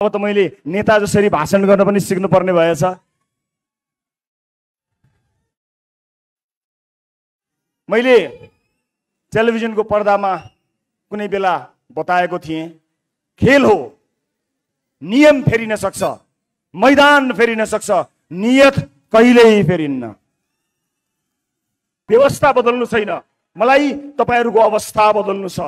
अब त मैले नेता जसरी भाषण गर्न पनि सिक्नु पर्ने भएछ। मैले टेलिभिजनको पर्दामा कुनै बेला बताएको थिएँ, खेल हो, नियम फेरिन सक्छ, मैदान फेरिन सक्छ, नियत कहिल्यै फेरिन्न। व्यवस्था बदल्नु छैन, मलाई तपाईहरुको अवस्था बदल्नु छ,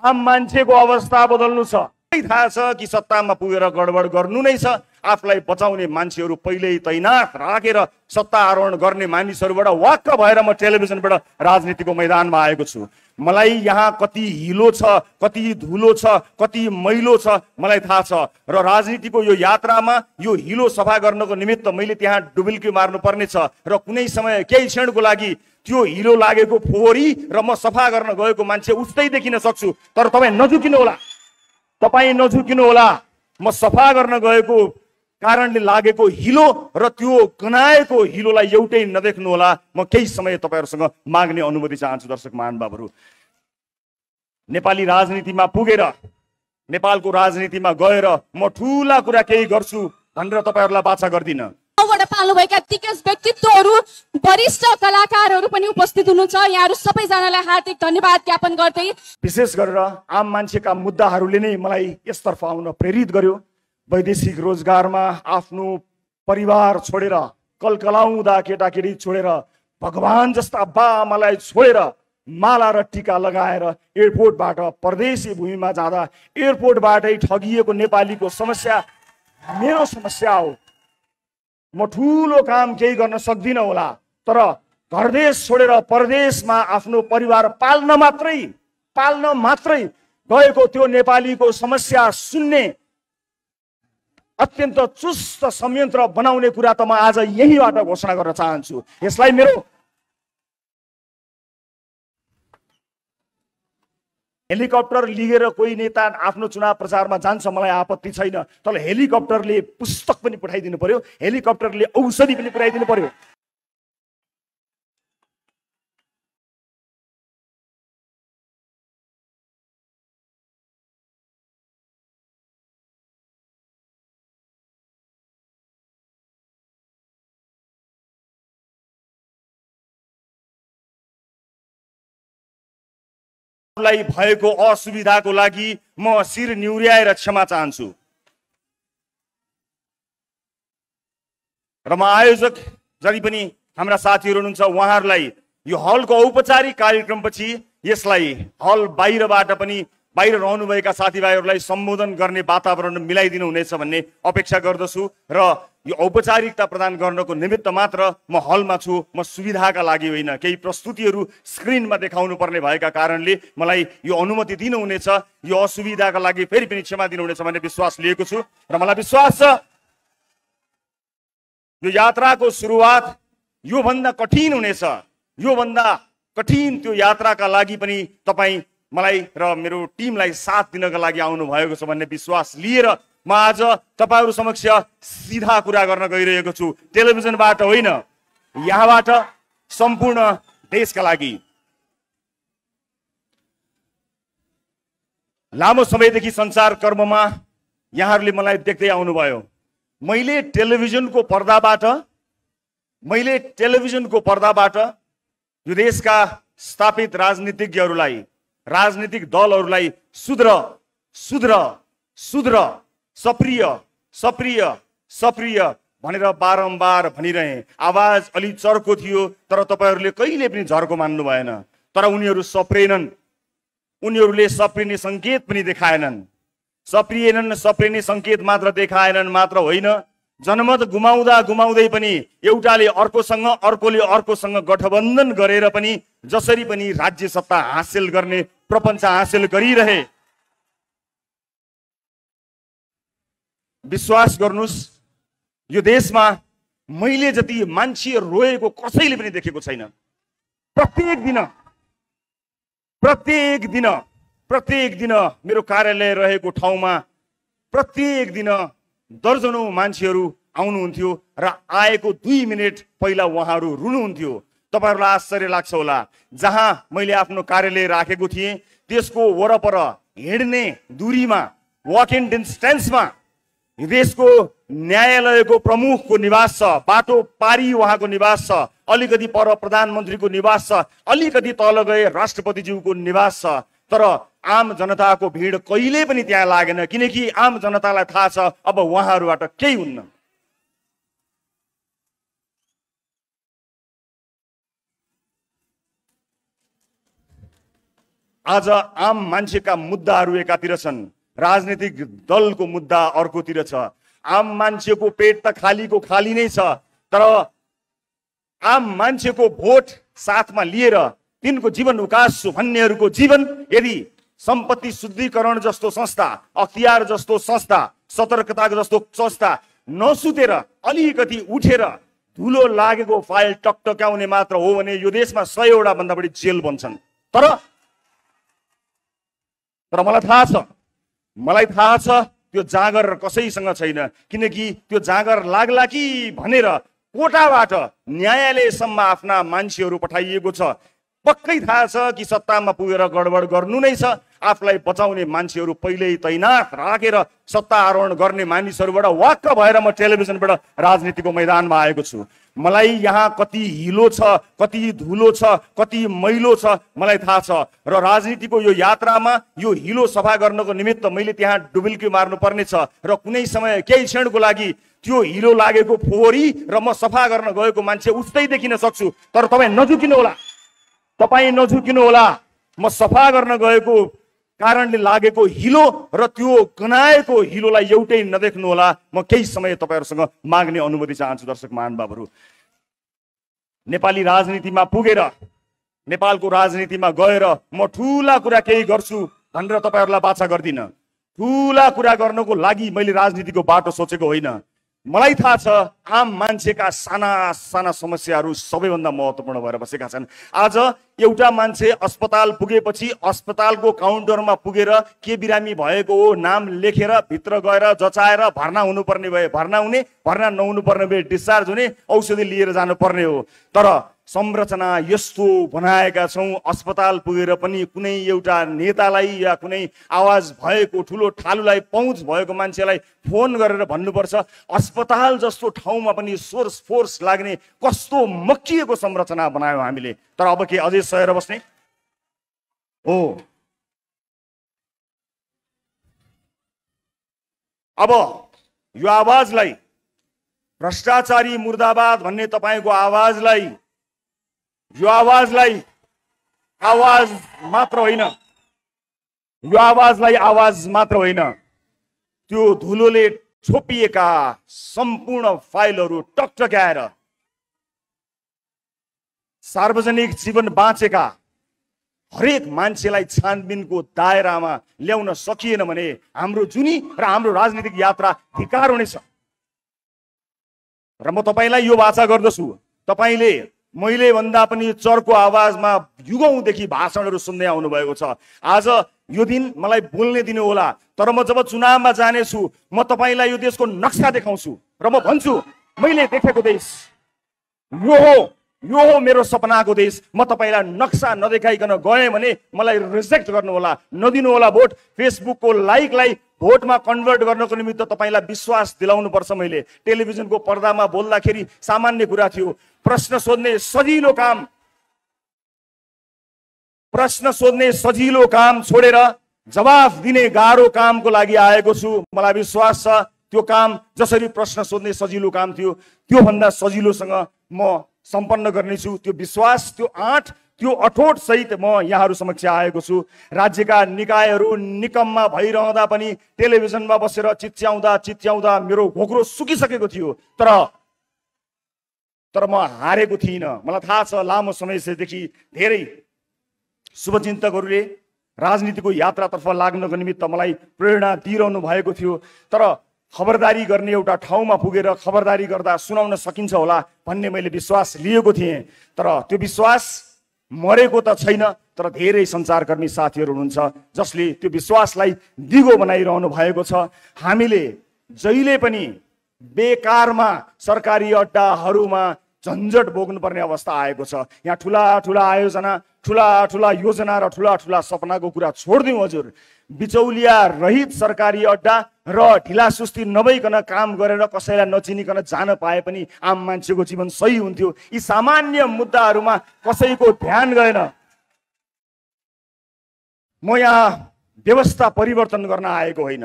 आम मान्छेको अवस्था बदल्नु छ। थाहा छ कि सत्तामा पुगेर गडबड गर्नु नै छ। आफूलाई बचाउने मान्छेहरू पहिल्यै तैनात राखेर सत्ता आरोहण गर्ने मानिसहरूबाट वाक्क भएर म टेलिभिजनबाट राजनीतिको मैदानमा आएको छु। मलाई यहाँ कति हिलो छ, कति धुलो छ, कति मैलो छ मलाई थाहा छ र राजनीतिको यो यात्रामा यो हिलो सफा गर्नको निमित्त मैले त्यहाँ डुबुल्की मार्नु पर्ने छ र कुनै समय केही क्षणको लागि त्यो हिलो लागेको फोहोरी र म सफा गर्न गएको मान्छे उस्तै देखिन सक्छु। तर तपाईँ नझुकिनु होला, तपाईँ नझुकिनु होला। म सफा गर्न गएको कारणले लागेको हिलो र त्यो गनाएको हिलोलाई एउटै नदेख्नु होला। म केही समय तपाईहरुसँग माग्ने अनुमति चाहन्छु। दर्शक महानुभावहरू, नेपाली राजनीतिमा पुगेर, नेपालको राजनीतिमा गएर म ठूला कुरा केही गर्छु भनेर तपाईहरुलाई बाचा गर्दिन। पाल्नुभएका दिग्गज व्यक्तित्वहरू, वरिष्ठ कलाकारहरू पनि उपस्थित हुनुहुन्छ। यहाँहरू सबैजनालाई हार्दिक धन्यवाद ज्ञापन गर्दै विशेष गरेर आम मान्छेका मुद्दाहरूले नै मलाई यसतर्फ आउन प्रेरित गर्यो। वैदेशिक रोजगारमा आफ्नो परिवार छोडेर, कलकलाउँदा केटाकेटी छोडेर, भगवान जस्ता बाआमालाई छोडेर माला र टीका लगाएर एयरपोर्टबाट परदेशी भूमिमा जाँदा एयरपोर्टबाटै ठगिएको नेपालीको समस्या मेरो समस्या हो। म ठूलो काम केही गर्न सक्दिनँ होला, तर घरदेश छोडेर परदेशमा आफ्नो परिवार पाल्न मात्रै गएको त्यो नेपालीको समस्या सुन्ने अत्यन्त चुस्त संयन्त्र बनाउने कुरा त म आज यहीबाट घोषणा गर्न चाहन्छु। यसलाई मेरो हेलिकप्टर लिएर कोही नेता आफ्नो चुनाव प्रचारमा जान्छ मलाई आपत्ति छैन, तर हेलिकप्टरले पुस्तक पनि पठाइदिनु पर्यो, हेलिकप्टरले औषधि पनि पुर्याइदिनु पर्यो। भएको असुविधाको लागि म शिर निहुर्याएर क्षमा चाहन्छु र म आयोजक जति पनि हाम्रा साथीहरू हुनुहुन्छ उहाँहरूलाई यो हलको औपचारिक कार्यक्रमपछि यसलाई हल बाहिरबाट पनि बाहिर रहनुभएका साथीभाइहरूलाई सम्बोधन गर्ने वातावरण मिलाइदिनु हुनेछ भन्ने अपेक्षा गर्दछु र यो औपचारिकता प्रदान गर्नको निमित्त मात्र म हलमा छु। म सुविधाका लागि होइन, केही प्रस्तुतिहरू स्क्रिनमा देखाउनु पर्ने भएका कारणले मलाई यो अनुमति दिनुहुनेछ। यो असुविधाका लागि फेरि पनि क्षमा दिनुहुनेछ भन्ने विश्वास लिएको छु र मलाई विश्वास छ यो यात्राको सुरुवात योभन्दा कठिन हुनेछ। योभन्दा कठिन त्यो यात्राका लागि पनि तपाईँ मलाई र मेरो टिमलाई साथ दिनका लागि आउनु भएको छ भन्ने विश्वास लिएर म आज तपाईहरु समक्ष सीधा कुरा गर्न गइरहेको छु। टेलिभिजनबाट होइन, यहाँबाट सम्पूर्ण देशका लागि। लामो समयदेखि संचार कर्ममा यहाँहरूले मलाई देख्दै आउनुभयो। मैले टेलिभिजनको पर्दाबाट यो देशका स्थापित राजनीतिज्ञहरूलाई, राजनीतिक दलहरूलाई सुध्र सप्रिय भनेर बारम्बार भनिरहे। आवाज अलि चर्को थियो तर तपाईहरूले कहिले पनि झर्को मान्नु भएन। तर उनीहरू सप्रेनन्, उनीहरूले सप्रिने संकेत पनि देखाएनन्। सप्रिने संकेत मात्र देखाएनन् मात्र होइन, जनमत गुमाउँदै पनि एउटाले अर्कोसँग, अर्कोले अर्कोसँग गठबन्धन गरेर पनि जसरी पनि राज्य सत्ता हासिल गर्ने प्रपञ्च हासिल गरिरहे। विश्वास गर्नुस्, यो देशमा मैले जति मान्छे रोएको कसैले पनि देखेको छैन। प्रत्येक दिन मेरो कार्यालय रहेको ठाउँमा प्रत्येक दिन दर्जनौं मान्छेहरू आउनुहुन्थ्यो र आएको 2 मिनेट पहिला उहाँहरू रुनुहुन्थ्यो। तपाईहरुलाई आश्चर्य लाग्छ होला, जहाँ मैले आफ्नो कार्यालय राखेको थिएँ त्यसको वरपर हिँड्ने दूरीमा, वक इन डिस्टेन्समा देशको न्यायालयको प्रमुखको निवास छ, बाटो पारी उहाँको निवास छ, अलिकति पर प्रधानमन्त्रीको निवास छ, अलिकति तल गए राष्ट्रपतिज्यूको निवास छ। तर आम जनताको भिड कहिले पनि त्यहाँ लागेन, किनकि आम जनतालाई थाहा छ अब उहाँहरूबाट केही हुन्न। आज आम मान्छेका मुद्दाहरू एकातिर छन्, राजनीतिक दलको मुद्दा अर्कोतिर छ। आम मान्छेको पेट त खालीको खाली नै छ, तर आम मान्छेको भोट साथमा लिएर तिनको जीवन उकास्छु भन्नेहरूको जीवन यदि सम्पत्ति शुद्धिकरण जस्तो संस्था, अख्तियार जस्तो संस्था, सतर्कता जस्तो संस्था नसुतेर अलिकति उठेर धुलो लागेको फाइल टकटक्याउने मात्र हो भने यो देशमा 100 भन्दा बढी जेल बन्छन्। तर मलाई थाहा छ त्यो जाँगर कसैसँग छैन, किनकि त्यो जाँगर लाग्ला कि भनेर कोटाबाट न्यायालयसम्म आफ्ना मान्छेहरू पठाइएको छ। पक्कै थाहा छ कि सत्तामा पुगेर गडबड गर्नु नै छ। आफूलाई बचाउने मान्छेहरू पहिल्यै तैनात राखेर सत्ता आरोहण गर्ने मानिसहरूबाट वाक्क भएर म टेलिभिजनबाट राजनीतिको मैदानमा आएको छु। मलाई यहाँ कति हिलो छ, कति धुलो छ, कति मैलो छ मलाई थाहा छ, र राजनीतिको यो यात्रामा यो हिलो सफा गर्नको निमित्त मैले त्यहाँ डुबुल्की मार्नु पर्ने छ, र कुनै समय केही क्षणको लागि त्यो हिलो लागेको फोहोरी र म सफा गर्न गएको मान्छे उस्तै देखिन सक्छु। तर तपाईँ नझुकिनु होला, म सफा गर्न गएको कारणले लागेको हिलो र त्यो गनाएको हिलोलाई एउटै नदेख्नु होला। म केही समय तपाईहरुसँग माग्ने अनुमति चाहन्छु। दर्शक महानुभावहरू, नेपाली राजनीतिमा पुगेर, नेपालको राजनीतिमा गएर म ठूला कुरा केही गर्छु भनेर तपाईहरुलाई बाचा गर्दिन। ठूला कुरा गर्नको लागि मैले राजनीतिको बाटो सोचेको होइन। मलाई थाहा छ आम मान्छेका साना साना समस्याहरू सबैभन्दा महत्त्वपूर्ण भएर बसेका छन्। आज एउटा मान्छे अस्पताल पुगेपछि अस्पतालको काउन्टरमा पुगेर के बिरामी भएको हो नाम लेखेर भित्र गएर जचाएर भर्ना हुनुपर्ने भए भर्ना हुने, भर्ना नहुनुपर्ने भए डिस्चार्ज हुने, औषधि लिएर जानुपर्ने हो। तर संरचना यस्तो बनाएका छौं, अस्पताल पुगेर पनि कुनै एउटा नेतालाई या कुनै आवाज भएको ठुलो ठालुलाई, पहुँच भएको मान्छेलाई फोन गरेर भन्नुपर्छ अस्पताल जस्तो ठाउँमा पनि सोर्स फोर्स लाग्ने कस्तो मक्किएको संरचना बनायौं हामीले। तर अब के अझै सहेर बस्ने हो? अब यो आवाजलाई, भ्रष्टाचारी मुर्दाबाद भन्ने तपाईको आवाजलाई, यो आवाजलाई आवाज मात्र होइन, यो आवाजलाई आवाज मात्र होइन, त्यो धुलोले छोपिएका सम्पूर्ण फाइलहरू टकटक्याएर सार्वजनिक जीवन बाँचेका हरेक मान्छेलाई छानबिनको दायरामा ल्याउन सकिएन भने हाम्रो जुनी र हाम्रो राजनीतिक यात्रा धिक्कार हुनेछ। र म तपाईलाई यो वाचा गर्दछु, तपाईले मैले भन्दा पनि चर्को आवाजमा युगौंदेखि भाषणहरू सुन्दै आउनु भएको छ। आज यो दिन मलाई बोल्ने दिनु होला, तर म जब चुनावमा जानेछु म तपाईलाई यो देशको नक्सा देखाउँछु र म भन्छु मैले देखेको देश यो हो मेरो सपनाको देश। म तपाईलाई नक्सा नदेखाइकन गएँ भने मलाई रिजेक्ट गर्नु होला, नदिनु होला भोट। फेसबुकको लाइकलाई भोटमा कन्भर्ट गर्नको निमित्त तपाईलाई विश्वास दिलाउनु पर्छ। मैले टेलिभिजनको पर्दामा बोल्दाखेरि सामान्य कुरा थियो, प्रश्न सोध्ने सजिलो काम छोडेर जवाफ दिने गाह्रो कामको लागि आएको छु। मलाई विश्वास छ त्यो काम जसरी प्रश्न सोध्ने सजिलो काम थियो त्यो भन्दा सजिलोसँग म सम्पन्न गर्नेछु। त्यो विश्वास, त्यो आँट, त्यो अठोट सहित म यहाँहरू समक्ष आएको छु। राज्यका निकायहरू निकममा भइरहँदा पनि टेलिभिजनमा बसेर चिच्याउँदा मेरो घोक्रो सुकिसकेको थियो, तर म हारेको थिइनँ। मलाई थाहा छ लामो समयदेखि धेरै शुभचिन्तकहरूले राजनीतिको यात्रातर्फ लाग्नको निमित्त मलाई प्रेरणा दिइरहनु भएको थियो। तर खबरदारी गर्ने एउटा ठाउँमा पुगेर खबरदारी गर्दा सुनाउन सकिन्छ होला भन्ने मैले विश्वास लिएको थिएँ। तर त्यो विश्वास मरेको त छैन, तर धेरै सञ्चारकर्मी साथीहरू हुनुहुन्छ जसले त्यो विश्वासलाई दिगो बनाइरहनु भएको छ। हामीले जहिले पनि बेकारमा सरकारी अड्डाहरूमा झन्झट भोग्नुपर्ने अवस्था आएको छ। यहाँ ठुला ठुला आयोजना, ठुला ठुला योजना र ठुला ठुला सपनाको कुरा छोडिदिउँ हजुर। बिचौलिया रहित सरकारी अड्डा र ढिलासुस्ती नभइकन काम गरेर कसैलाई नचिनिकन जान पाए पनि आम मान्छेको जीवन सही हुन्थ्यो। यी सामान्य मुद्दाहरूमा कसैको ध्यान गएन। म यहाँ व्यवस्था परिवर्तन गर्न आएको होइन।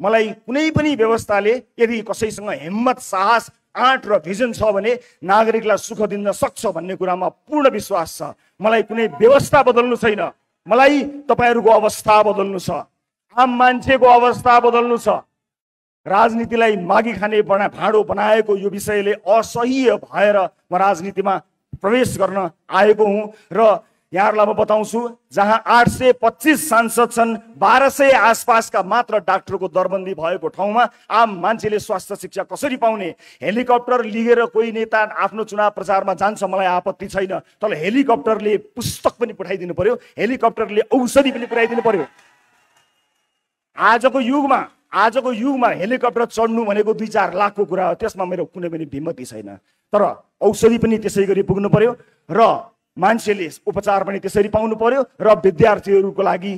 मलाई कुनै पनि व्यवस्थाले यदि कसैसँग हिम्मत, साहस, आँट र भिजन छ भने नागरिकलाई सुख दिन सक्छ भन्ने कुरामा पूर्ण विश्वास छ। मलाई कुनै व्यवस्था बदल्नु छैन, मलाई तपाईहरूको अवस्था बदल्नु छ, आम मान्छेको अवस्था बदल्नु छ। राजनीतिलाई मागी खाने भाँडो बनाएको यो विषयले असह्य भएर म राजनीतिमा प्रवेश गर्न आएको हुँ र यहाँहरूलाई म बताउँछु, जहाँ 825 सांसद छन्, 1200 आसपासका मात्र डाक्टरको दरबन्दी भएको ठाउँमा आम मान्छेले स्वास्थ्य शिक्षा कसरी पाउने? हेलिकप्टर लिएर कोही नेता आफ्नो चुनाव प्रचारमा जान्छ, मलाई आपत्ति छैन, तर हेलिकप्टरले पुस्तक पनि पठाइदिनु पर्यो, हेलिकप्टरले औषधि पनि पुर्याइदिनु पर्यो। आजको युगमा हेलिकप्टर चढ्नु भनेको 2-4 लाखको कुरा हो, त्यसमा मेरो कुनै पनि भिमती छैन। तर औषधि पनि त्यसै गरी पुग्नु पर्यो र मान्छेले उपचार पनि त्यसरी पाउनु पर्यो र विद्यार्थीहरूको लागि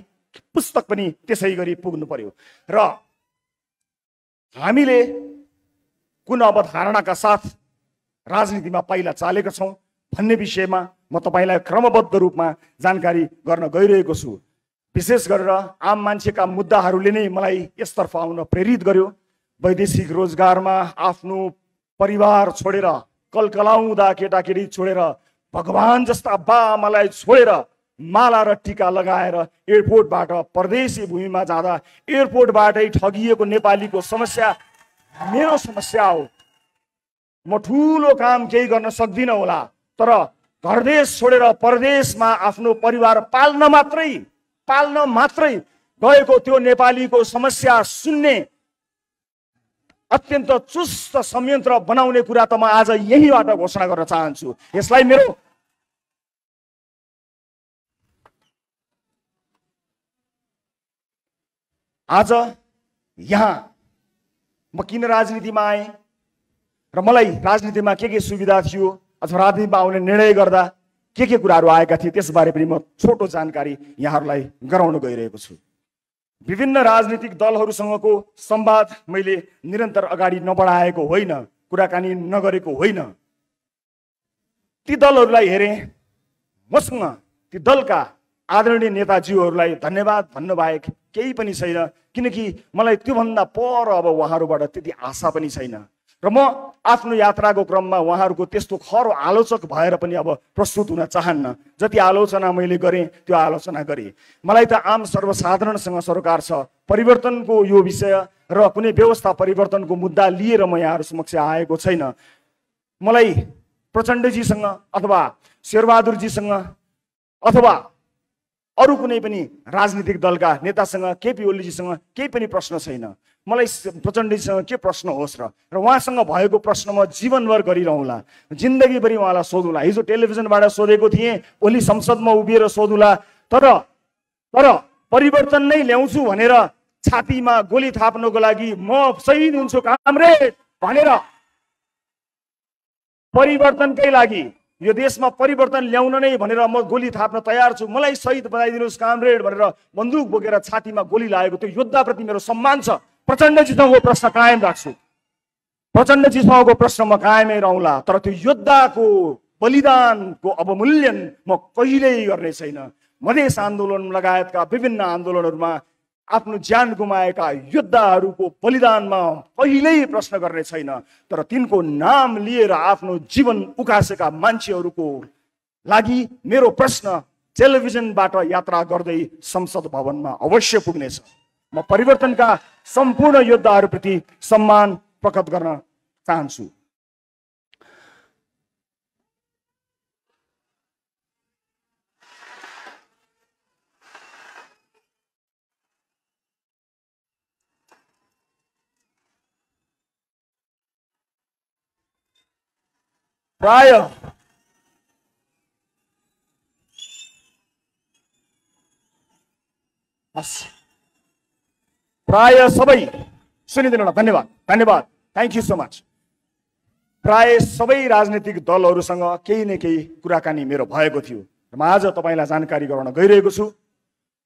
पुस्तक पनि त्यसै गरी पुग्नु पर्यो। र हामीले कुन अवधारणाका साथ राजनीतिमा पाइला चालेका छौँ भन्ने विषयमा म तपाईँलाई क्रमबद्ध रूपमा जानकारी गर्न गइरहेको छु। विशेष गरेर आम मान्छेका मुद्दाहरूले नै मलाई यसतर्फ आउन प्रेरित गर्यो। वैदेशिक रोजगारमा आफ्नो परिवार छोडेर, कलकलाउँदा केटाकेटी छोडेर, भगवान जस्ता बाआमालाई छोडेर माला र टीका लगाएर एयरपोर्टबाट परदेशी भूमिमा जाँदा एयरपोर्टबाटै ठगिएको नेपालीको समस्या मेरो समस्या हो। म ठुलो काम केही गर्न सक्दिनँ होला, तर घरदेश छोडेर परदेशमा आफ्नो परिवार पाल्न मात्रै गएको त्यो नेपालीको समस्या सुन्ने अत्यन्त चुस्त संयन्त्र बनाउने कुरा त म आज यहीबाट घोषणा गर्न चाहन्छु। यसलाई मेरो आज यहाँ म किन राजनीतिमा आएँ र मलाई राजनीतिमा के सुविधा थियो अथवा राजनीतिमा आउने निर्णय गर्दा के कुराहरू आएका थिए त्यसबारे पनि म छोटो जानकारी यहाँहरूलाई गराउन गइरहेको छु। विभिन्न राजनीतिक दलहरूसँगको संवाद मैले निरन्तर अगाडि नबढाएको होइन, कुराकानी नगरेको होइन। ती दलहरूलाई हेरेँ, मसँग ती दलका आदरणीय नेताजीहरूलाई धन्यवाद भन्नु बाहेक केही पनि छैन, किनकि मलाई त्योभन्दा पर अब उहाँहरूबाट त्यति आशा पनि छैन र म आफ्नो यात्राको क्रममा उहाँहरूको त्यस्तो खरो आलोचक भएर पनि अब प्रस्तुत हुन चाहन्न। जति आलोचना मैले गरेँ त्यो आलोचना गरेँ। मलाई त आम सर्वसाधारणसँग सरोकार छ। परिवर्तनको यो विषय र कुनै व्यवस्था परिवर्तनको मुद्दा लिएर म यहाँहरू समक्ष आएको छैन। मलाई प्रचण्डजीसँग अथवा शेरबहादुरजीसँग अथवा अरू कुनै पनि राजनीतिक दलका नेतासँग, केपी ओलीजीसँग केही पनि प्रश्न छैन। मलाई प्रचण्डजीसँग के प्रश्न होस् र उहाँसँग भएको प्रश्न म जीवनभर गरिरहँला, जिन्दगीभरि उहाँलाई सोधुला। हिजो टेलिभिजनबाट सोधेको थिएँ, ओली संसदमा उभिएर सोधुला, तर परिवर्तन नै ल्याउँछु भनेर छातीमा गोली थाप्नको लागि म शहीद हुन्छु कामरेड भनेर, परिवर्तनकै लागि यो देशमा परिवर्तन ल्याउन नै भनेर म गोली थाप्न तयार छु, मलाई शहीद बनाइदिनुहोस् कामरेड भनेर बन्दुक बोकेर छातीमा गोली लागेको त्यो योद्धाप्रति मेरो सम्मान छ। प्रचण्डजीसँगको प्रश्न कायम राख्छु, प्रचण्डजीसँगको प्रश्न म कायमै रहला, तर त्यो योद्धाको बलिदानको अवमूल्यन म कहिल्यै गर्ने छैन। मधेस आन्दोलन लगायतका विभिन्न आन्दोलनहरूमा आफ्नो ज्यान गुमाएका योद्धाहरूको बलिदानमा कहिल्यै प्रश्न गर्ने छैन, तर तिनको नाम लिएर आफ्नो जीवन उकासेका मान्छेहरूको लागि मेरो प्रश्न टेलिभिजनबाट यात्रा गर्दै संसद भवनमा अवश्य पुग्नेछ। म परिवर्तनका सम्पूर्ण योद्धाहरूप्रति सम्मान प्रकट गर्न चाहन्छु। प्राय सबै सुनिदिनु होला, धन्यवाद, थ्याङ्क यू सो मच। प्राय सबै राजनीतिक दलहरूसँग केही न केही कुराकानी मेरो भएको थियो। म आज तपाईँलाई जानकारी गराउन गइरहेको छु।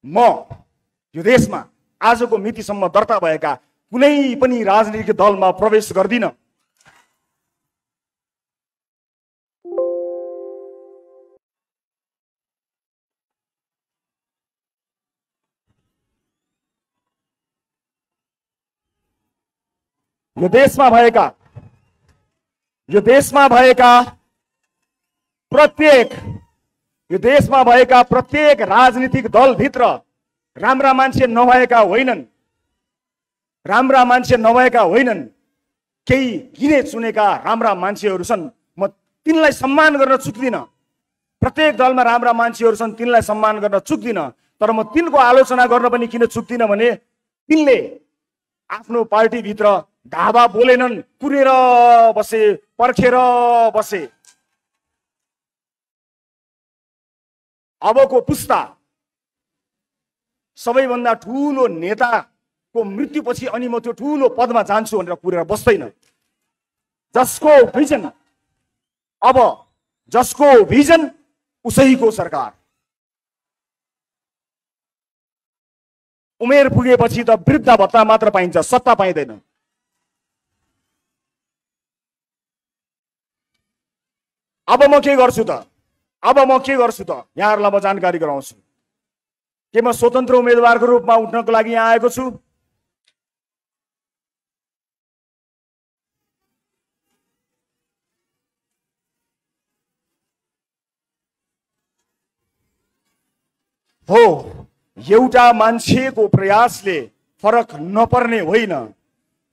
म यो देशमा आजको मितिसम्म दर्ता भएका कुनै पनि राजनीतिक दलमा प्रवेश गर्दिन। यो देशमा भएका प्रत्येक राजनीतिक दलभित्र राम्रा मान्छे नभएका होइनन्, केही गिने चुनेका राम्रा मान्छेहरू छन्। म तिनलाई सम्मान गर्न चुक्दिन। प्रत्येक दलमा राम्रा मान्छेहरू छन्, तिनलाई सम्मान गर्न चुक्दिन। तर म तिनको आलोचना गर्न पनि किन चुक्दिन भने तिनले आफ्नो पार्टीभित्र धावा बोलेनन्, कुरेर बसे, पर्खेर बसे। अबको पुस्ता सबैभन्दा ठुलो नेताको मृत्युपछि अनि म त्यो ठुलो पदमा जान्छु भनेर कुरेर बस्दैन। जसको भिजन उसैको सरकार। उमेर पुगेपछि त वृद्ध भत्ता मात्र पाइन्छ, सत्ता पाइँदैन। अब म के गर्छु त यहाँहरूलाई म जानकारी गराउँछु। के म स्वतन्त्र उम्मेदवारको रूपमा उठ्नको लागि यहाँ आएको छु? हो, एउटा मान्छेको प्रयासले फरक नपर्ने होइन,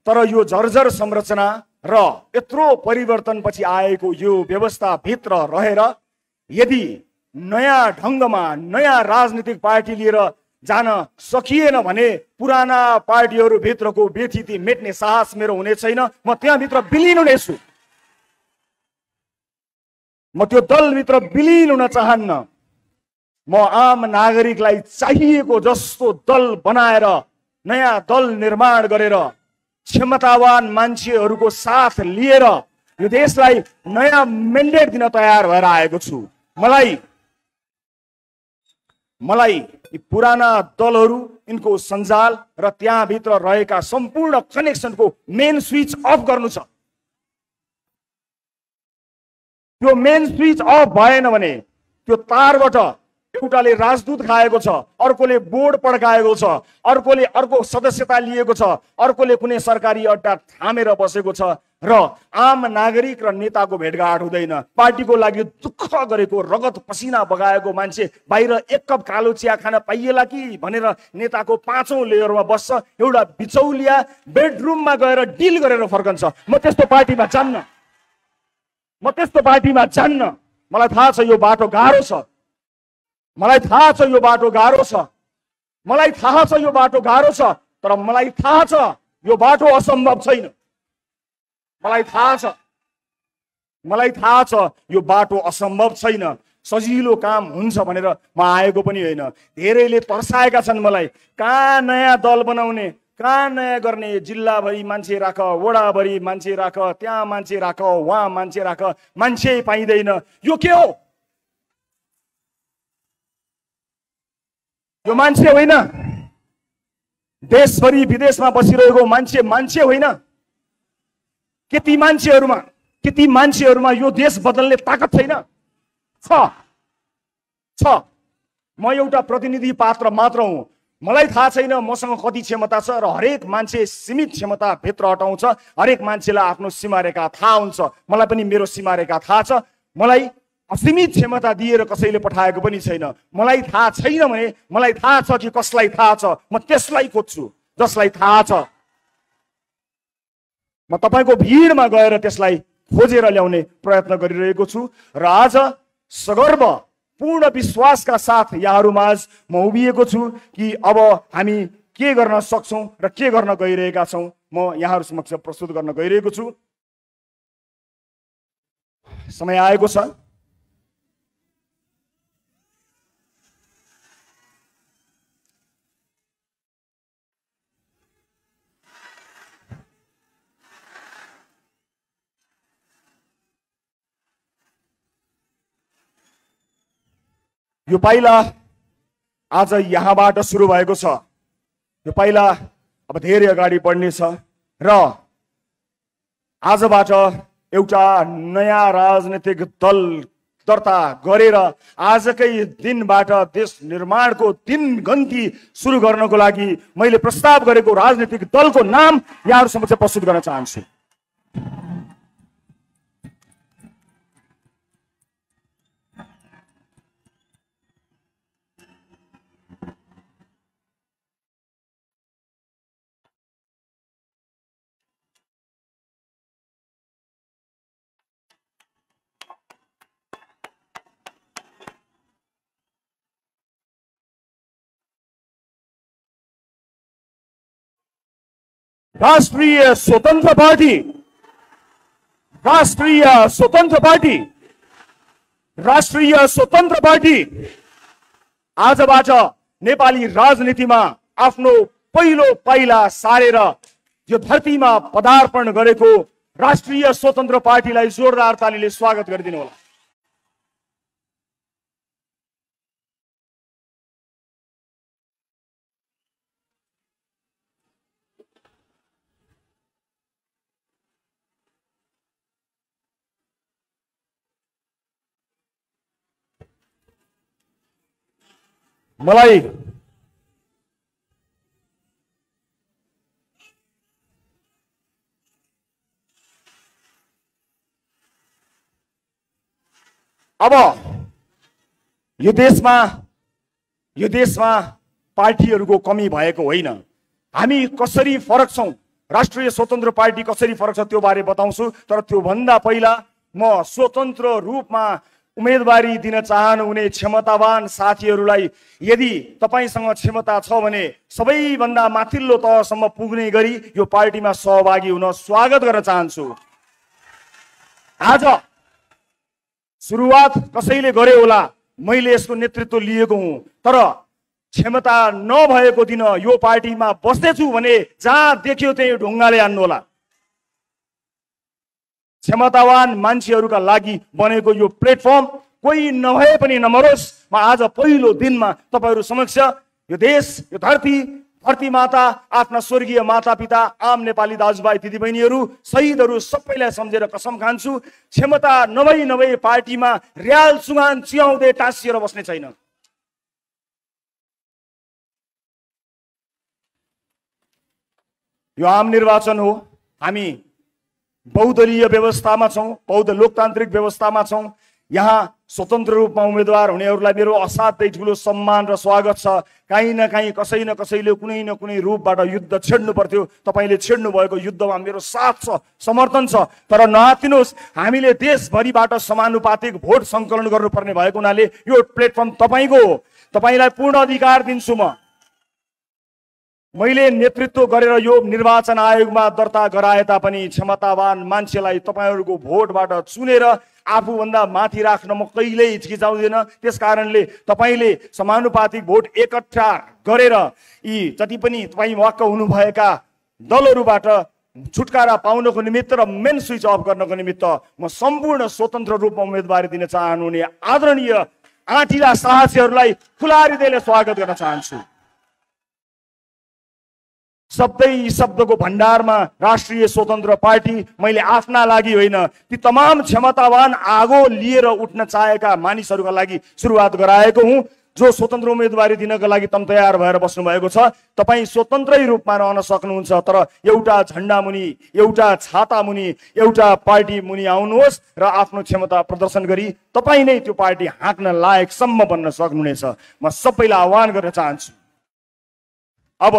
तर यो जर्जर संरचना र यत्रो परिवर्तनपछि आएको यो व्यवस्थाभित्र रहेर यदि नयाँ ढङ्गमा नयाँ राजनीतिक पार्टी लिएर जान सकिएन भने पुराना पार्टीहरू भित्रको व्यथिति मेट्ने साहस मेरो हुने छैन। म त्यहाँभित्र विलिन हुनेछु। म त्यो दलभित्र विलिन हुन चाहन्न। म आम नागरिकलाई चाहिएको जस्तो दल बनाएर, नयाँ दल निर्माण गरेर, क्षमतावान मान्छेहरूको साथ लिएर यो देशलाई नयाँ मेन्डेट दिन तयार भएर आएको छु। मलाई यी पुराना दलहरू, यिनको सञ्जाल र त्यहाँभित्र रहेका सम्पूर्ण कनेक्सनको मेन स्विच अफ गर्नु छ। त्यो मेन स्विच अफ भएन भने त्यो तारबाट एउटाले राजदूत खाएको छ, अर्कोले बोर्ड पड्काएको छ, अर्कोले अर्को सदस्यता लिएको छ, अर्कोले कुनै सरकारी अड्डा थामेर बसेको छ र आम नागरिक र नेताको भेटघाट हुँदैन। पार्टीको लागि दुःख गरेको, रगत पसिना बगाएको मान्छे बाहिर एक कप कालो चिया खान पाइएला कि भनेर नेताको 5औं लेयरमा बस्छ। एउटा बिचौलिया बेडरुममा गएर डिल गरेर फर्कन्छ। म त्यस्तो पार्टीमा जान्न। मलाई थाहा छ यो बाटो गाह्रो छ। मलाई थाहा छ यो बाटो तर मलाई थाहा छ यो बाटो असम्भव छैन। मलाई थाहा छ यो बाटो असम्भव छैन। सजिलो काम हुन्छ भनेर म आएको पनि होइन। धेरैले तर्साएका छन् मलाई, कहाँ नयाँ दल बनाउने, कहाँ नयाँ गर्ने, जिल्लाभरि मान्छे राख, वडाभरि मान्छे राख, त्यहाँ मान्छे राख, वहाँ मान्छे राख, मान्छे पाइँदैन। यो के हो? यो मान्छे होइन। देशभरि विदेशमा बसिरहेको मान्छे होइन। के ती मान्छेहरूमा यो देश बदल्ने ताकत छैन? छ। म एउटा प्रतिनिधि पात्र मात्र हुँ। मलाई थाहा छैन मसँग कति क्षमता छ र हरेक मान्छे सीमित क्षमता भित्र अटाउँछ। हरेक मान्छेलाई आफ्नो सीमारेखा थाहा हुन्छ। मलाई पनि मेरो सीमारेखा थाहा छ। मलाई असीमित क्षमता दिएर कसैले पठाएको पनि छैन। मलाई थाहा छैन भने मलाई थाहा छ कि कसलाई थाहा छ, म त्यसलाई खोज्छु जसलाई थाहा छ। म तपाईको भिडमा गएर त्यसलाई खोजेर ल्याउने प्रयत्न गरिरहेको छु र आज सगर्व पूर्ण विश्वासका साथ यहाँहरूमाझ म उभिएको छु कि अब हामी के गर्न सक्छौं र के गर्न गइरहेका छौं म यहाँहरू समक्ष प्रस्तुत गर्न गइरहेको छु। समय आएको छ। यो पाइला आज यहाँबाट सुरु भएको छ। यो पाइला अब धेरै अगाडि बढ्नेछ र आजबाट एउटा नयाँ राजनीतिक दल दर्ता गरेर आजकै दिनबाट देश निर्माणको दिनगन्ती सुरु गर्नको लागि मैले प्रस्ताव गरेको राजनीतिक दलको नाम यहाँहरु समक्ष प्रस्तुत गर्न चाहन्छु। राष्ट्रिय स्वतन्त्र पार्टी, राष्ट्रिय स्वतन्त्र पार्टी, राष्ट्रिय स्वतन्त्र पार्टी आजबाट नेपाली राजनीतिमा आफ्नो पहिलो पाइला सारेर यो धरतीमा पदार्पण गरेको राष्ट्रिय स्वतन्त्र पार्टीलाई जोरदार तालीले स्वागत गरिदिनु होला। मलाई अब यो देशमा पार्टीहरूको कमी भएको होइन। हामी कसरी फरक छौं, राष्ट्रिय स्वतन्त्र पार्टी कसरी फरक छ त्यो बारे बताउँछु। तर त्यो भन्दा पहिला म स्वतन्त्र रूपमा उम्मेदवारी दिन चाहनुहुने क्षमतावान साथीहरूलाई यदि तपाईसँग क्षमता छ भने सबैभन्दा माथिल्लो तहसम्म पुग्ने गरी यो पार्टीमा सहभागी हुन स्वागत गर्न चाहन्छु। आज सुरुवात कसैले गरे होला, मैले यसको नेतृत्व लिएको हुँ, तर क्षमता नभएको दिन यो पार्टीमा बस्दैछु भने जहाँ देख्यो त्यही ढुङ्गाले हान्नु होला। क्षमतावान मान्छेहरूका लागि बनेको यो प्लेटफर्म कोही नभए पनि नमरोस्। म आज पहिलो दिनमा तपाईहरु समक्ष यो देश, यो धरती माता, आफ्ना स्वर्गीय मातापिता, आम नेपाली दाजुभाइ दिदीबहिनीहरू, शहीदहरू सबैलाई सम्झेर कसम खान्छु, क्षमता नभई पार्टीमा र्याल सुगान चियाउँदै टाँसिएर बस्ने छैन। यो आम निर्वाचन हो। हामी बहुदलीय व्यवस्थामा छौं, बहु लोकतान्त्रिक व्यवस्थामा छौं। यहाँ स्वतन्त्र रूपमा उम्मेदवार हुनेहरूलाई मेरो असाध्यै ठुलो सम्मान र स्वागत छ। कहीँ न कहीँ कसै न कसैले कुनै न कुनै रूपबाट युद्ध छेड्नु पर्थ्यो। तपाईले छेड्नु भएको युद्धमा मेरो साथ छ, समर्थन छ। तर नआत्तिनुहोस्, हामीले देशभरिबाट समानुपातिक भोट सङ्कलन गर्नुपर्ने भएको हुनाले यो प्लेटफर्म तपाईको हो। तपाईलाई पूर्ण अधिकार दिन्छु। मैले नेतृत्व गरेर यो निर्वाचन आयोगमा दर्ता गराए तापनि क्षमतावान मान्छेलाई तपाईहरुको भोटबाट चुनेर आफूभन्दा माथि राख्न म कहिल्यै हिचकिचाउँदिन। त्यसकारणले तपाईले समानुपातिक भोट एकट्ठा गरेर यी जति पनि तपाई वाक्क हुनुभएका दलहरूबाट छुटकारा पाउनको निमित्त र मेन स्विच अफ गर्नको निमित्त म सम्पूर्ण स्वतन्त्र रूपमा उम्मेदवारी दिन चाहनुहुने आदरणीय आँटिला साहसीहरूलाई खुला हृदयले स्वागत गर्न चाहन्छु। शब्दको भण्डारमा राष्ट्रिय स्वतन्त्र पार्टी मैले आफ्ना लागि होइन, ती तमाम क्षमतावान आगो लिएर उठ्न चाहेका मानिसहरूका लागि सुरुवात गराएको हुँ। जो स्वतन्त्र उम्मेदवारी दिनका लागि तम तयार भएर बस्नु भएको छ, तपाई स्वतन्त्रै रूपमा रहन सक्नुहुन्छ। तर एउटा झण्डा मुनि, एउटा छाता मुनि, एउटा पार्टी मुनि आउनुहोस् र आफ्नो क्षमता प्रदर्शन गरी तपाई नै त्यो पार्टी हाँक्न लायकसम्म बन्न सक्नुहुनेछ। म सबैलाई आह्वान गर्न चाहन्छु। अब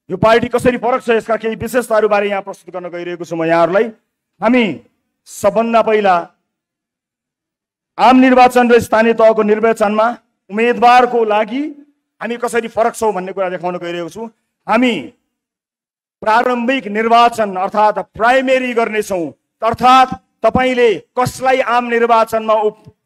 यो पार्टी कसरी फरक छ यसका केही विशेषताहरू बारे यहाँ प्रस्तुत गर्न गइरहेको छु म यहाँहरूलाई। हामी सबभन्दा पहिला आम निर्वाचन र स्थानीय तहको निर्वाचनमा उम्मेदवारको लागि हामी कसरी फरक छौं भन्ने कुरा देखाउन गइरहेको छु। हामी प्रारम्भिक निर्वाचन अर्थात् प्राइमेरी गर्नेछौँ। अर्थात् तपाईले कसलाई आम निर्वाचनमा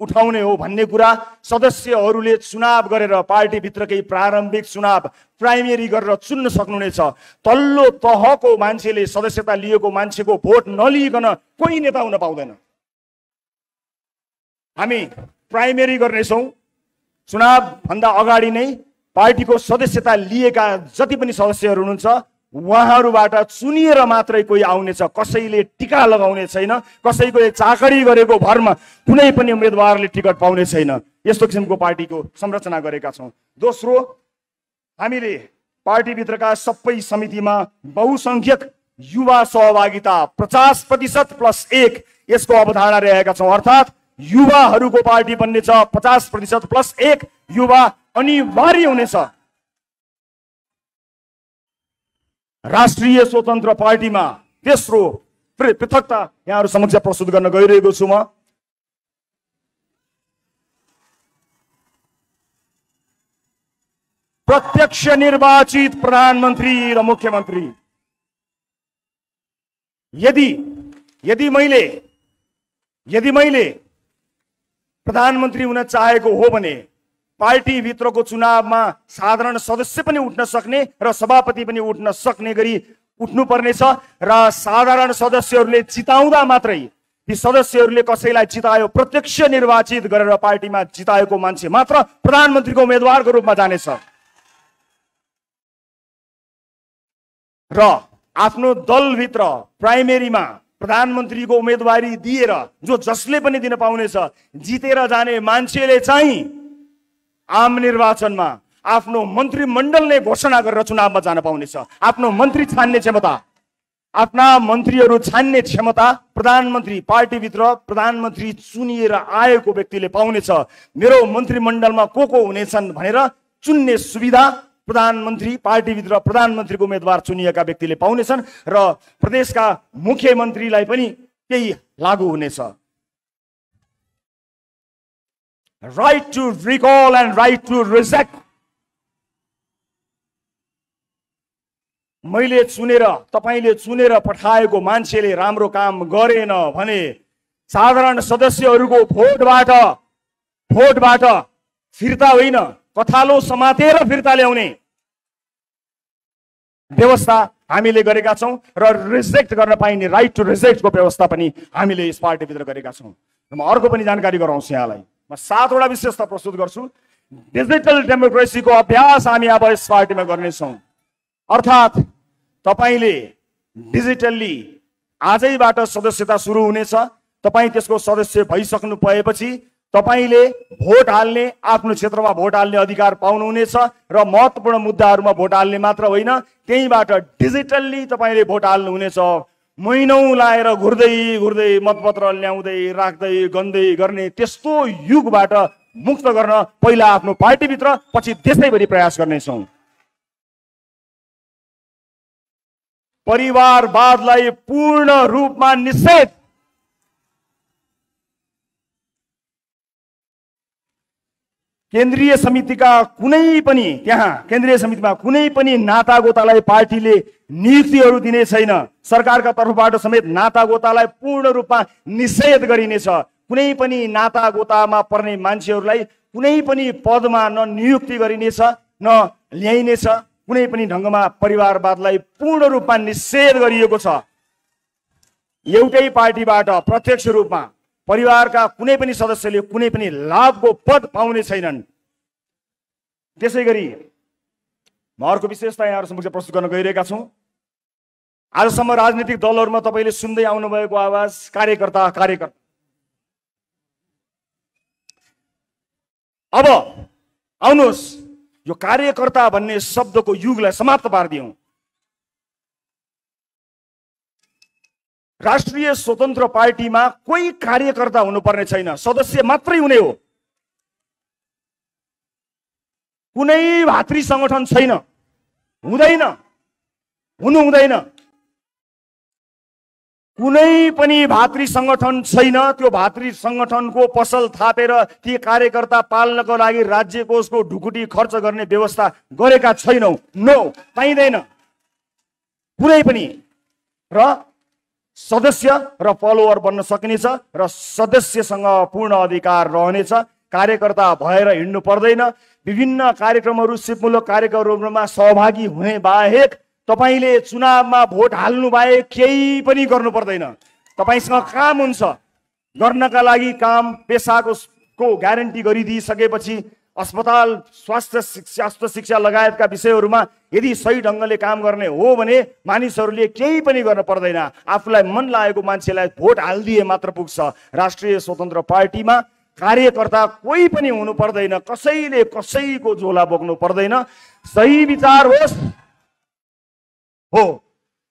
उठाउने हो भन्ने कुरा सदस्यहरूले चुनाव गरेर पार्टीभित्रकै प्रारम्भिक चुनाव प्राइमेरी गरेर चुन्न सक्नुहुनेछ। तल्लो तहको मान्छेले सदस्यता लिएको मान्छेको भोट नलिइकन कोही नेता हुन पाउँदैन। हामी प्राइमेरी गर्नेछौँ। चुनाव भन्दा अगाडि नै पार्टीको सदस्यता लिएका जति पनि सदस्यहरू हुनुहुन्छ उहाँहरूबाट चुनिएर मात्रै कोही आउनेछ। कसैले टिका लगाउने छैन, कसैले चाकरी गरेको भरमा कुनै पनि उम्मेदवारले टिकट पाउने छैन। यस्तो किसिमको पार्टीको संरचना गरेका छौँ। दोस्रो, हामीले पार्टीभित्रका सबै समितिमा बहुसंख्यक युवा सहभागिता 50% + 1 यसको अवधारणा रहेका छौँ। अर्थात् युवाहरूको पार्टी बन्नेछ, 50% + 1 युवा अनिवार्य हुनेछ। राष्ट्रिय स्वतन्त्र पार्टीमा तेस्रो पृथकता यहाँहरू समक्ष प्रस्तुत गर्न गइरहेको छु म। प्रत्यक्ष निर्वाचित प्रधानमन्त्री र मुख्यमन्त्री। यदि मैले प्रधानमन्त्री हुन चाहेको हो भने पार्टी भित्रको चुनावमा साधारण सदस्य पनि उठ्न सक्ने र सभापति पनि उठ्न सक्ने गरी उठ्नुपर्नेछ र साधारण सदस्यहरूले जिताउँदा मात्रै ती सदस्यहरूले कसैलाई जितायो, प्रत्यक्ष निर्वाचित गरेर पार्टीमा जिताएको मान्छे मात्र प्रधानमन्त्रीको उम्मेदवारको रूपमा जानेछ र आफ्नो दलभित्र प्राइमेरीमा प्रधानमन्त्रीको उम्मेदवारी दिएर जो जसले पनि दिन पाउनेछ, जितेर जाने मान्छेले चाहिँ आम निर्वाचनमा आफ्नो मन्त्रीमण्डलले घोषणा गरेर चुनावमा जान पाउनेछ। आफ्नो मन्त्री छान्ने क्षमता, आफ्ना मन्त्रीहरू छान्ने क्षमता प्रधानमन्त्री, पार्टीभित्र प्रधानमन्त्री चुनिएर आएको व्यक्तिले पाउनेछ। मेरो मन्त्रीमण्डलमा को हुनेछन् भनेर चुन्ने सुविधा प्रधानमन्त्री, पार्टीभित्र प्रधानमन्त्रीको उम्मेदवार चुनिएका व्यक्तिले पाउनेछन् र प्रदेशका मुख्यमन्त्रीलाई पनि केही लागू हुनेछ। Right to recall and right to reject. मैले चुनेर, तपाईले चुनेर पठाएको मान्छेले राम्रो काम गरेन भने साधारण सदस्यहरूको भोटबाट फिर्ता होइन, कथालो समातेर फिर्ता ल्याउने व्यवस्था हामीले गरेका छौँ र रिजेक्ट गर्न पाइने राइट टु रिजेक्टको व्यवस्था पनि हामीले यस पार्टीभित्र गरेका छौँ। म अर्को पनि जानकारी गराउँछु यहाँलाई। म 7 वटा विशेषता प्रस्तुत गर्छु। डिजिटल डेमोक्रेसीको अभ्यास हामी अब यस पार्टीमा गर्नेछौँ। अर्थात् तपाईले डिजिटल्ली आजैबाट सदस्यता सुरु हुनेछ। तपाईँ त्यसको सदस्य भइसक्नु भएपछि तपाईले भोट हाल्ने, आफ्नो क्षेत्रमा भोट हाल्ने अधिकार पाउनुहुनेछ र महत्त्वपूर्ण मुद्दाहरूमा भोट हाल्ने मात्र होइन, त्यहीबाट डिजिटल्ली तपाईले भोट हाल्नुहुनेछ। महिनौं लाएर घुर्दै मतपत्र ल्याउँदै राख्दै गन्दै गर्ने त्यस्तो युगबाट मुक्त गर्न पहिला आफ्नो पार्टीभित्र, पछि देशैभरि प्रयास गर्नेछौँ। परिवारवादलाई पूर्ण रूपमा निषेध। केन्द्रीय समितिमा कुनै पनि नातागोतालाई पार्टीले नियुक्तिहरू दिने छैन। सरकारका तर्फबाट समेत नातागोतालाई पूर्ण रूपमा निषेध गरिनेछ। कुनै पनि नातागोतामा पर्ने मान्छेहरूलाई कुनै पनि पदमा न नियुक्ति गरिनेछ न ल्याइनेछ। कुनै पनि ढङ्गमा परिवारवादलाई पूर्ण रूपमा निषेध गरिएको छ। एउटै पार्टीबाट प्रत्यक्ष रूपमा परिवारका कुनै पनि सदस्यले कुनै पनि लाभको पद पाउने छैनन्। त्यसैगरी म अर्को विशेषता यहाँहरू समक्ष प्रस्तुत गर्न गइरहेका छौँ। आजसम्म राजनीतिक दलहरूमा तपाईले सुन्दै आउनुभएको आवाज कार्यकर्ता। अब आउनुहोस् यो कार्यकर्ता भन्ने शब्दको युगलाई समाप्त पारिदियौँ। राष्ट्रिय स्वतन्त्र पार्टीमा कोही कार्यकर्ता हुनुपर्ने छैन, सदस्य मात्रै हुने हो। कुनै भातृ संगठन छैन, हुनु हुँदैन। कुनै पनि भातृ संगठन छैन। त्यो भातृ संगठनको पसल थापेर ती कार्यकर्ता पाल्नको लागि राज्य कोषको ढुकुटी खर्च गर्ने व्यवस्था गरेका छैनौँ। नो, पाइँदैन कुनै पनि। र सदस्य र फलोवर बन्न सकिनेछ र सदस्यसँग पूर्ण अधिकार रहनेछ। कार्यकर्ता भएर हिँड्नु पर्दैन। विभिन्न कार्यक्रमहरू, सिपमूलक कार्यक्रमहरूमा सहभागी हुने बाहेक तपाईले चुनावमा भोट हाल्नु बाहेक केही पनि गर्नु पर्दैन। तपाईसँग काम हुन्छ, गर्नका लागि काम पेसाको ग्यारेन्टी गरिदिइसकेपछि अस्पताल, स्वास्थ्य शिक्षा लगायतका विषयहरूमा यदि सही ढङ्गले काम गर्ने हो भने मानिसहरूले केही पनि गर्न पर्दैन। आफूलाई मन लागेको मान्छेलाई भोट हालिदिए मात्र पुग्छ। राष्ट्रिय स्वतन्त्र पार्टीमा कार्यकर्ता कोही पनि हुनु पर्दैन, कसैले कसैको झोला बोक्नु पर्दैन। सही विचार होस् हो,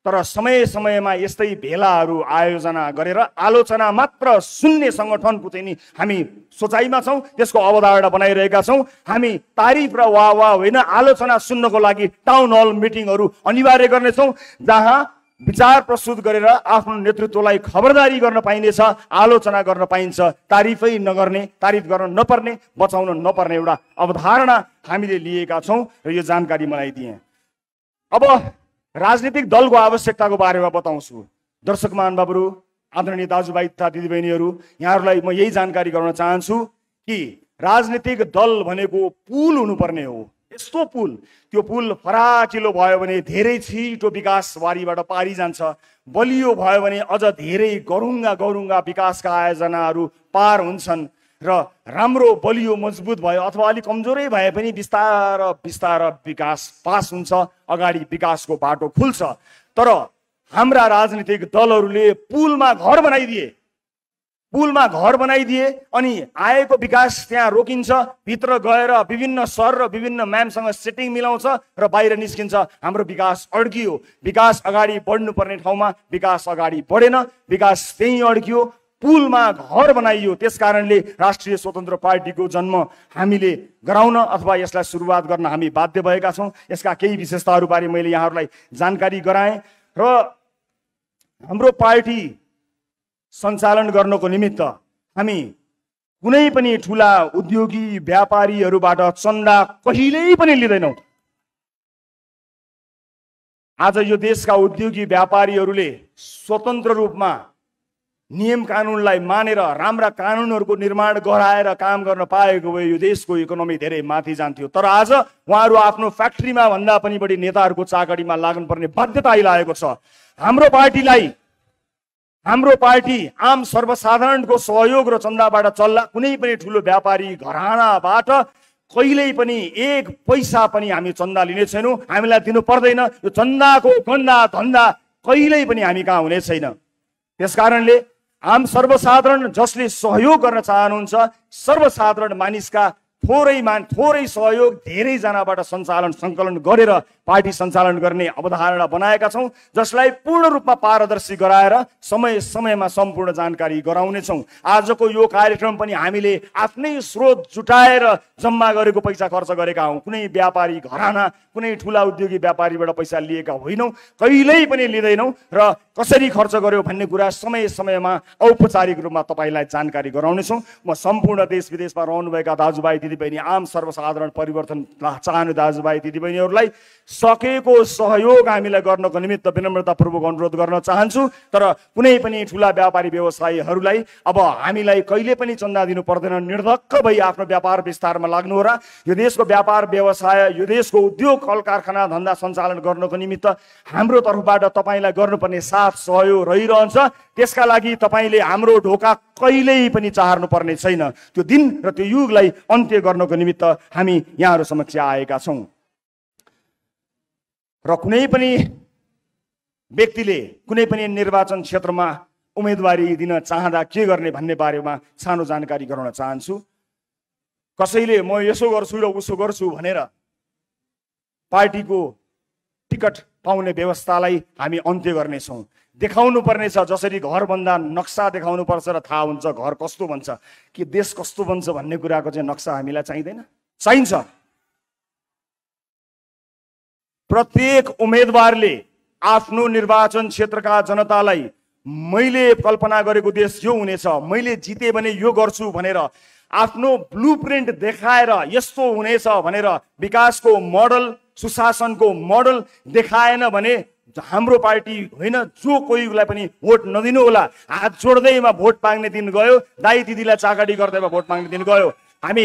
तर समय समयमा यस्तै भेलाहरू आयोजना गरेर आलोचना मात्र सुन्ने सङ्गठनको चाहिँ नि हामी सोचाइमा छौँ, त्यसको अवधारणा बनाइरहेका छौँ। हामी तारिफ र वाह होइन, आलोचना सुन्नको लागि टाउन हल मिटिङहरू अनिवार्य गर्नेछौँ, जहाँ विचार प्रस्तुत गरेर आफ्नो नेतृत्वलाई खबरदारी गर्न पाइनेछ, आलोचना गर्न पाइन्छ। तारिफै नगर्ने, तारिफ गर्न नपर्ने, बचाउन नपर्ने एउटा अवधारणा हामीले लिएका छौँ र यो जानकारी मलाई दिए। अब राजनीतिक दलको आवश्यकताको बारेमा बताउँछु। दर्शक महानुभावहरू, आदरणीय दाजुभाइ तथा दिदीबहिनीहरू, यहाँहरूलाई म यही जानकारी गराउन चाहन्छु कि राजनीतिक दल भनेको पुल हुनुपर्ने हो। यस्तो पुल, त्यो पुल फराकिलो भयो भने धेरै छिटो विकासबारीबाट पारी जान्छ, बलियो भयो भने अझ धेरै गरुङ्गा विकासका आयोजनाहरू पार हुन्छन् र राम्रो बलियो मजबुत भयो अथवा अलिक कमजोरै भए पनि बिस्तार विकास पास हुन्छ, अगाडि विकासको बाटो खुल्छ। तर हाम्रा राजनीतिक दलहरूले पुलमा घर बनाइदिए अनि आएको विकास त्यहाँ रोकिन्छ, भित्र गएर विभिन्न सर र विभिन्न म्यामसँग सेटिङ मिलाउँछ र बाहिर निस्किन्छ। हाम्रो विकास अड्कियो। विकास अगाडि बढ्नुपर्ने ठाउँमा विकास अगाडि बढेन, विकास त्यहीँ अड्कियो, पुलमा घर बनाइयो। त्यसकारणले राष्ट्रिय स्वतन्त्र पार्टीको जन्म हामीले गराउन अथवा यसलाई सुरुवात गर्न हामी बाध्य भएका छौँ। यसका केही विशेषताहरूबारे मैले यहाँहरूलाई जानकारी गराएँ र हाम्रो पार्टी सञ्चालन गर्नको निमित्त हामी कुनै पनि ठुला उद्योगी व्यापारीहरूबाट चन्दा कहिल्यै पनि लिँदैनौँ। आज यो देशका उद्योगी व्यापारीहरूले स्वतन्त्र रूपमा नियम कानुनलाई मानेर राम्रा कानुनहरूको निर्माण गराएर काम गर्न पाएको भए यो देशको इकोनोमी धेरै माथि जान्थ्यो। तर आज उहाँहरू आफ्नो फ्याक्ट्रीमा भन्दा पनि बढी नेताहरूको चाकरीमा लाग्नुपर्ने बाध्यता आइरहेको छ। हाम्रो पार्टी आम सर्वसाधारणको सहयोग र चन्दाबाट चल्ला। कुनै पनि ठुलो व्यापारी घरानाबाट कहिल्यै पनि एक पैसा पनि हामी चन्दा लिने छैनौँ, हामीलाई दिनु पर्दैन। यो चन्दाको गन्दा धन्दा कहिल्यै पनि हामी कहाँ हुने छैन। त्यसकारणले आम सर्वसाधारण जसले सहयोग गर्न चाहनुहुन्छ, सर्वसाधारण मानिसका थोरै सहयोग धेरैजनाबाट सङ्कलन गरेर पार्टी सञ्चालन गर्ने अवधारणा बनाएका छौँ, जसलाई पूर्ण रूपमा पारदर्शी गराएर समय समयमा सम्पूर्ण जानकारी गराउनेछौँ। आजको यो कार्यक्रम पनि हामीले आफ्नै स्रोत जुटाएर जम्मा गरेको पैसा खर्च गरेका हौँ। कुनै व्यापारी घराना, कुनै ठुला उद्योगी व्यापारीबाट पैसा लिएका होइनौँ, कहिल्यै पनि लिँदैनौँ र कसरी खर्च गर्यो भन्ने कुरा समय समयमा औपचारिक रूपमा तपाईँलाई जानकारी गराउनेछौँ। म सम्पूर्ण देश विदेशमा रहनुभएका दाजुभाइ दिदीबहिनी, आम सर्वसाधारण परिवर्तन चाहने दाजुभाइ दिदीबहिनीहरूलाई सकेको सहयोग हामीलाई गर्नको निमित्त विनम्रतापूर्वक अनुरोध गर्न चाहन्छु। तर कुनै पनि ठुला व्यापारी व्यवसायीहरूलाई अब हामीलाई कहिले पनि चन्दा दिनु पर्दैन, निर्धक्क भई आफ्नो व्यापार विस्तारमा लाग्नु हो र यो देशको व्यापार व्यवसाय, यो देशको उद्योग कल कारखाना धन्दा सञ्चालन गर्नको निमित्त हाम्रो तर्फबाट तपाईँलाई गर्नुपर्ने साथ सहयोग रहिरहन्छ। त्यसका लागि तपाईँले हाम्रो ढोका कहिल्यै पनि चाहनु पर्ने छैन। त्यो दिन र त्यो युगलाई अन्त्य गर्नको निमित्त हामी यहाँहरू समक्ष आएका छौँ। र कुनै पनि व्यक्तिले कुनै पनि निर्वाचन क्षेत्रमा उम्मेदवारी दिन चाहँदा के गर्ने भन्ने बारेमा सानो जानकारी गराउन चाहन्छु। कसैले म यसो गर्छु र उसो गर्छु भनेर पार्टीको टिकट पाउने व्यवस्थालाई हामी अन्त्य गर्नेछौँ। देखाउनु पर्नेछ, जसरी घर भन्दा नक्सा देखाउनु पर्छ र थाहा हुन्छ घर कस्तो बन्छ, कि देश कस्तो बन्छ भन्ने कुराको चाहिँ नक्सा हामीलाई चाहिँदैन, चाहिन्छ। प्रत्येक उम्मेदवारले आफ्नो निर्वाचन क्षेत्रका जनतालाई मैले कल्पना गरेको देश यो हुनेछ, मैले जिते भने यो गर्छु भनेर आफ्नो ब्लुप्रिन्ट देखाएर यस्तो हुनेछ भनेर विकासको मोडल, सुशासनको मोडल देखाएन भने हाम्रो पार्टी होइन, जो कोहीलाई पनि भोट नदिनु होला। हात जोड्दैमा भोट माग्ने दिन गयो, दाइ दिदीलाई चाकडी गर्दैमा भोट माग्ने दिन गयो। हामी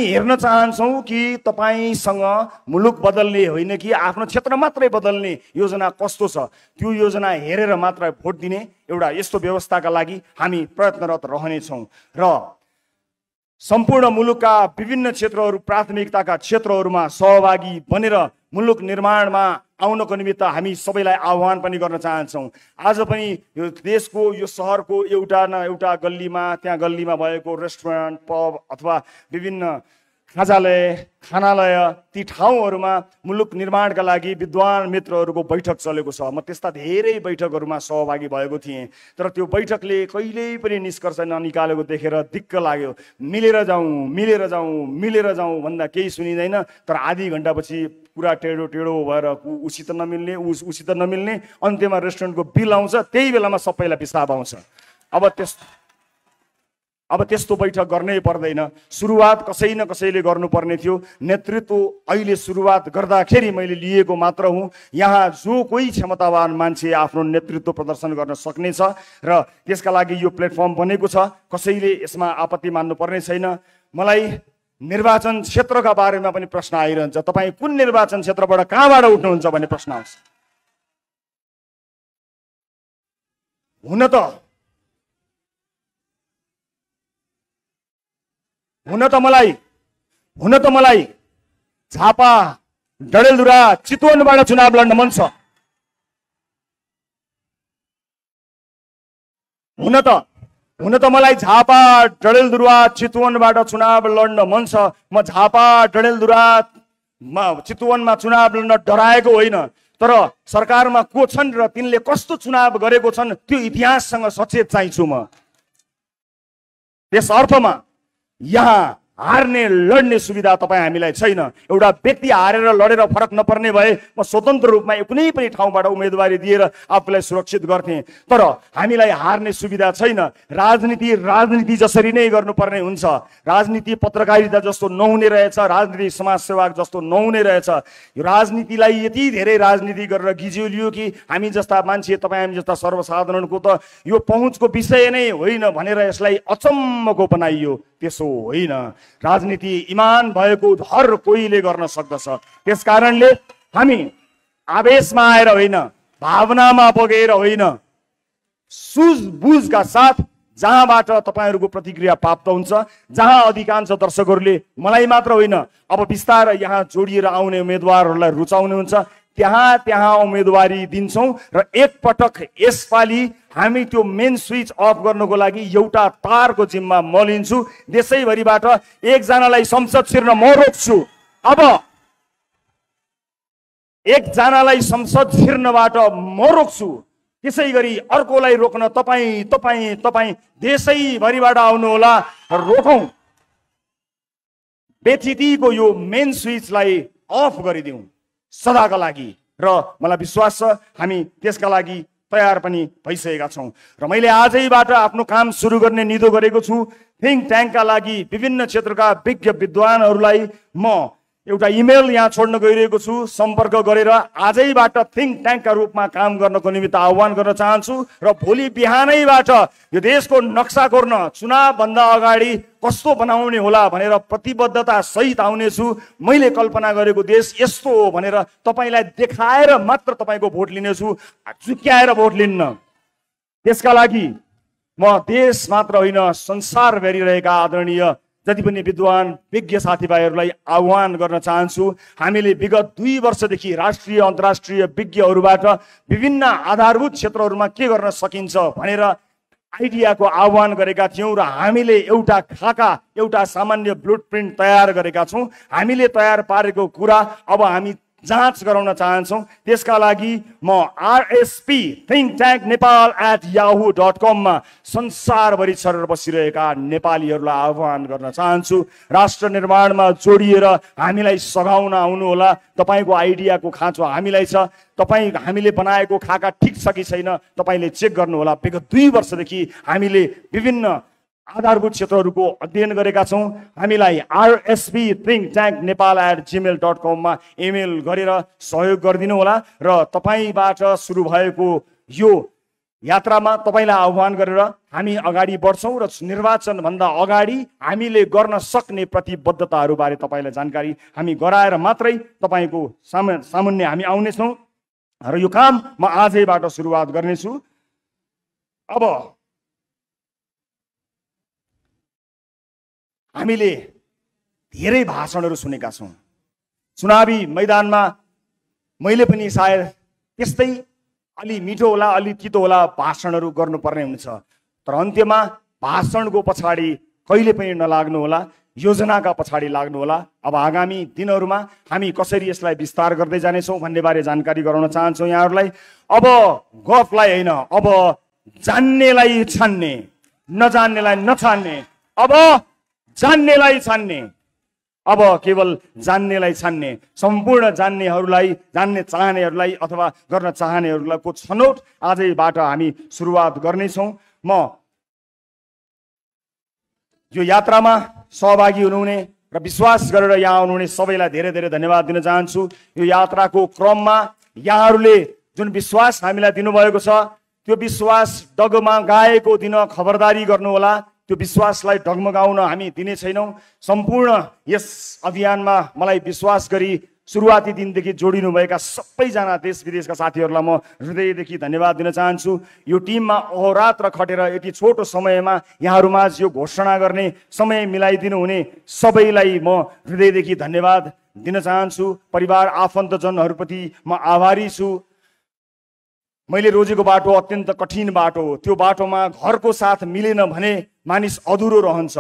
हेर्न चाहन्छौँ कि तपाईँसँग मुलुक बदल्ने होइन कि आफ्नो क्षेत्र मात्रै बदल्ने योजना कस्तो छ, त्यो योजना हेरेर मात्र भोट दिने एउटा यस्तो व्यवस्थाका लागि हामी प्रयत्नरत रहनेछौँ। र सम्पूर्ण मुलुकका विभिन्न क्षेत्रहरू प्राथमिकताका क्षेत्रहरूमा सहभागी बनेर मुलुक निर्माणमा आउनको निमित्त हामी सबैलाई आह्वान पनि गर्न चाहन्छौँ। आज पनि यो देशको यो सहरको एउटा न एउटा गल्लीमा त्यहाँ गल्लीमा भएको रेस्टुरेन्ट पब अथवा विभिन्न खानालय ती ठाउँहरूमा मुलुक निर्माणका लागि विद्वान मित्रहरूको बैठक चलेको छ। म त्यस्ता धेरै बैठकहरूमा सहभागी भएको थिएँ, तर त्यो बैठकले कहिल्यै पनि निष्कर्ष ननिकालेको देखेर दिक्क लाग्यो। मिलेर जाउँ भन्दा केही सुनिँदैन, तर आधी घन्टापछि पुरा टेढो भएर उसित नमिल्ने अन्त्यमा रेस्टुरेन्टको बिल आउँछ, त्यही बेलामा सबैलाई पिसाब आउँछ। अब त्यस्तो बैठक गर्नै पर्दैन। सुरुवात कसै न कसैले गर्नुपर्ने थियो। नेतृत्व अहिले सुरुवात गर्दाखेरि मैले लिएको मात्र हुँ। यहाँ जो कोही क्षमतावान मान्छे आफ्नो नेतृत्व प्रदर्शन गर्न सक्नेछ र त्यसका लागि यो प्लेटफर्म बनेको छ। कसैले यसमा आपत्ति मान्नु पर्ने छैन। मलाई निर्वाचन क्षेत्रका बारेमा पनि प्रश्न आइरहन्छ। तपाईँ कुन निर्वाचन क्षेत्रबाट कहाँबाट उठ्नुहुन्छ भन्ने प्रश्न आउँछ। हुन त मलाई झापा डडेलधुरा चितवनबाट चुनाव लड्न मन छ। हुन त मलाई झापा डडेलधुरा चितवनबाट चुनाव लड्न मन छ। म झापा डडेलधुरा चितवनमा चुनाव लड्न डराएको होइन, तर सरकारमा को छन् र तिनले कस्तो चुनाव गरेको छन् त्यो इतिहाससँग सचेत चाहिन्छु म। त्यस अर्थमा यहाँ हार्ने लड्ने सुविधा तपाईँ हामीलाई छैन। एउटा व्यक्ति हारेर लडेर फरक नपर्ने भए म स्वतन्त्र रूपमा कुनै पनि ठाउँबाट उम्मेदवारी दिएर आफूलाई सुरक्षित गर्थेँ, तर हामीलाई हार्ने सुविधा छैन। राजनीति जसरी नै गर्नुपर्ने हुन्छ। राजनीति पत्रकारिता जस्तो नहुने रहेछ, राजनीति समाजसेवा जस्तो नहुने रहेछ। यो राजनीतिलाई यति धेरै राजनीति गरेर गिज्योलियो कि हामी जस्ता मान्छे, तपाईँ हामी जस्ता सर्वसाधारणको त यो पहुँचको विषय नै होइन भनेर यसलाई अचम्मको बनाइयो। त्यसो होइन। राजनीति इमान भएको हर कोहीले गर्न सक्दछ। त्यसकारणले हामी आवेशमा आएर होइन, भावनामा बगेर होइन, सुझबुझका साथ जहाँबाट तपाईँहरूको प्रतिक्रिया प्राप्त हुन्छ, जहाँ अधिकांश दर्शकहरूले मलाई मात्र होइन अब बिस्तारै यहाँ जोडिएर आउने उम्मेदवारहरूलाई रुचाउनुहुन्छ, त्यहाँ उम्मेदवारी दिन्छौँ र एकपटक यसपालि हामी त्यो मेन स्विच अफ गर्नको लागि एउटा तारको जिम्मा म लिन्छु। देशैभरिबाट एकजनालाई संसद छिर्न म रोक्छु। अब एकजनालाई संसद छिर्नबाट म रोक्छु, त्यसै गरी अर्कोलाई रोक्न तपाईँ देशैभरिबाट आउनुहोला, रोकौँ। व्यथितिको यो मेन स्विचलाई अफ गरिदिउँ सदाका लागि। र मलाई विश्वास छ हामी त्यसका लागि तयार पनि भइसकेका छौँ। र मैले आजैबाट आफ्नो काम सुरु गर्ने निधो गरेको छु। थिङ्क ट्याङ्कका लागि विभिन्न क्षेत्रका विज्ञ विद्वानहरूलाई म एउटा इमेल यहाँ छोड्न गइरहेको छु। सम्पर्क गरेर आजैबाट थिङ्क ट्याङ्कका रूपमा काम गर्नको निमित्त आह्वान गर्न चाहन्छु। र भोलि बिहानैबाट यो देशको नक्सा कोर्न चुनावभन्दा अगाडि कस्तो बनाउने होला भनेर प्रतिबद्धता सहित आउनेछु। मैले कल्पना गरेको देश यस्तो हो भनेर तपाईँलाई देखाएर मात्र तपाईँको भोट लिनेछु, चुक्याएर भोट लिन्न। त्यसका लागि म देश मात्र होइन संसारभरि रहेका आदरणीय जति पनि विद्वान विज्ञ साथीभाइहरूलाई आह्वान गर्न चाहन्छु। हामीले विगत 2 वर्षदेखि राष्ट्रिय अन्तर्राष्ट्रिय विज्ञहरूबाट विभिन्न आधारभूत क्षेत्रहरूमा के गर्न सकिन्छ भनेर आइडियाको आह्वान गरेका थियौँ र हामीले एउटा खाका, एउटा सामान्य ब्लुप्रिन्ट तयार गरेका छौँ। हामीले तयार पारेको कुरा अब हामी जाँच गराउन चाहन्छौँ। त्यसका लागि म RSP thinktanknepal@yahoo.com मा संसारभरि छरेर बसिरहेका नेपालीहरूलाई आह्वान गर्न चाहन्छु। राष्ट्र निर्माणमा जोडिएर हामीलाई सघाउन आउनुहोला। तपाईँको आइडियाको खाँचो हामीलाई छ। हामीले बनाएको खाका ठिक छ कि छैन तपाईँले चेक गर्नुहोला। विगत 2 वर्षदेखि हामीले विभिन्न आधारभूत क्षेत्रहरूको अध्ययन गरेका छौँ। हामीलाई RSP thinktanknepal@gmail.com मा इमेल गरेर सहयोग गरिदिनु होला र तपाईँबाट सुरु भएको यो यात्रामा तपाईँलाई आह्वान गरेर हामी अगाडि बढ्छौँ र निर्वाचनभन्दा अगाडि हामीले गर्न सक्ने प्रतिबद्धताहरूबारे तपाईँलाई जानकारी हामी गराएर मात्रै तपाईँको सामुन्ने हामी आउनेछौँ र यो काम म आजैबाट सुरुवात गर्नेछु। अब हामीले धेरै भाषणहरू सुनेका छौँ। चुनावी मैदानमा मैले पनि सायद त्यस्तै अलि मिठो होला अलि तितो होला भाषणहरू गर्नुपर्ने हुन्छ, तर अन्त्यमा भाषणको पछाडि कहिले पनि नलाग्नु होला, योजनाका पछाडि लाग्नु होला। अब आगामी दिनहरूमा हामी कसरी यसलाई विस्तार गर्दै जानेछौँ भन्ने बारे जानकारी गराउन चाहन्छौँ यहाँहरूलाई। अब गफलाई होइन, अब जान्नेलाई छान्ने, नजान्नेलाई नछान्ने, अब जान्नेलाई छान्ने, अब केवल जान्नेलाई छान्ने, सम्पूर्ण जान्नेहरूलाई, जान्ने चाहनेहरूलाई अथवा गर्न चाहनेहरूलाई को छनौट आजैबाट हामी सुरुवात गर्नेछौँ। म यो यात्रामा सहभागी हुनुहुने र विश्वास गरेर यहाँ आउनुहुने सबैलाई धेरै धेरै धन्यवाद दिन चाहन्छु। यो यात्राको क्रममा यहाँहरूले जुन विश्वास हामीलाई दिनुभएको छ त्यो विश्वास डगमगाएको दिन खबरदारी गर्नुहोला। त्यो विश्वासलाई डगमगाउन हामी दिने छैनौँ। सम्पूर्ण यस अभियानमा मलाई विश्वास गरी सुरुवाती दिनदेखि जोडिनुभएका सबैजना देश विदेशका साथीहरूलाई म हृदयदेखि धन्यवाद दिन चाहन्छु। यो टिममा अहोरात्र खटेर यति छोटो समयमा यहाँहरूमाझ यो घोषणा गर्ने समय मिलाइदिनु हुने सबैलाई म हृदयदेखि धन्यवाद दिन चाहन्छु। परिवार आफन्तजनहरूप्रति म आभारी छु। मैले रोजेको बाटो अत्यन्त कठिन बाटो हो। त्यो बाटोमा घरको साथ मिलेन भने मानिस अधुरो रहन्छ।